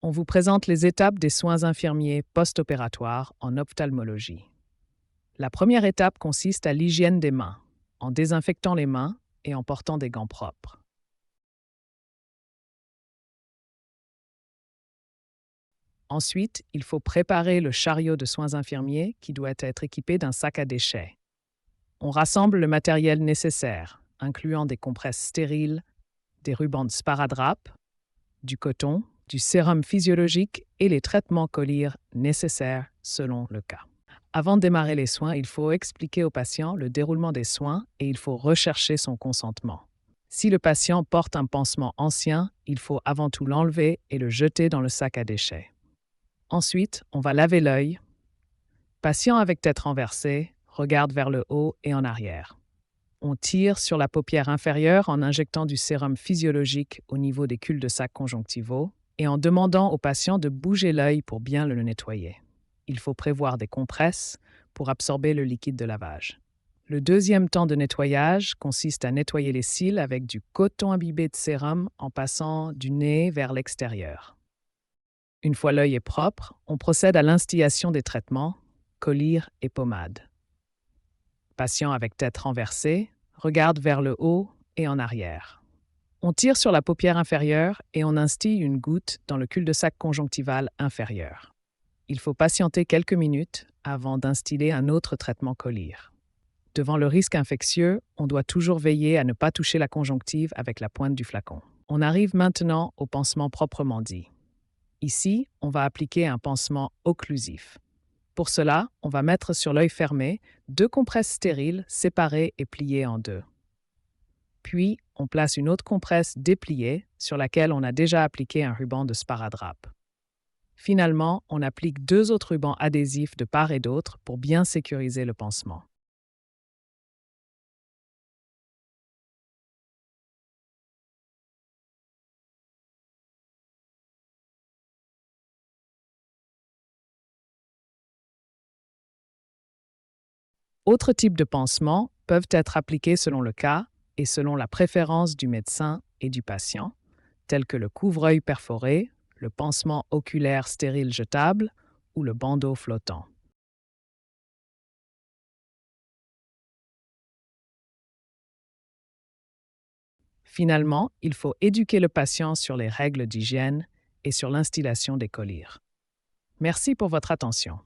on vous présente les étapes des soins infirmiers post-opératoires en ophtalmologie. La première étape consiste à l'hygiène des mains, en désinfectant les mains et en portant des gants propres. Ensuite, il faut préparer le chariot de soins infirmiers qui doit être équipé d'un sac à déchets. On rassemble le matériel nécessaire, incluant des compresses stériles, des rubans de sparadrap, du coton, du sérum physiologique et les traitements collyres nécessaires selon le cas. Avant de démarrer les soins, il faut expliquer au patient le déroulement des soins et il faut rechercher son consentement. Si le patient porte un pansement ancien, il faut avant tout l'enlever et le jeter dans le sac à déchets. Ensuite, on va laver l'œil. Patient avec tête renversée, regarde vers le haut et en arrière. On tire sur la paupière inférieure en injectant du sérum physiologique au niveau des cul-de-sac conjonctivaux et en demandant au patient de bouger l'œil pour bien le nettoyer. Il faut prévoir des compresses pour absorber le liquide de lavage. Le deuxième temps de nettoyage consiste à nettoyer les cils avec du coton imbibé de sérum en passant du nez vers l'extérieur. Une fois l'œil est propre, on procède à l'instillation des traitements, collyre et pommade. Patient avec tête renversée, regarde vers le haut et en arrière. On tire sur la paupière inférieure et on instille une goutte dans le cul-de-sac conjonctival inférieur. Il faut patienter quelques minutes avant d'instiller un autre traitement collyre. Devant le risque infectieux, on doit toujours veiller à ne pas toucher la conjonctive avec la pointe du flacon. On arrive maintenant au pansement proprement dit. Ici, on va appliquer un pansement occlusif. Pour cela, on va mettre sur l'œil fermé 2 compresses stériles séparées et pliées en 2. Puis, on place une autre compresse dépliée sur laquelle on a déjà appliqué un ruban de sparadrap. Finalement, on applique 2 autres rubans adhésifs de part et d'autre pour bien sécuriser le pansement. Autres types de pansements peuvent être appliqués selon le cas et selon la préférence du médecin et du patient, tels que le couvre-œil perforé, le pansement oculaire stérile jetable ou le bandeau flottant. Finalement, il faut éduquer le patient sur les règles d'hygiène et sur l'instillation des collyres. Merci pour votre attention.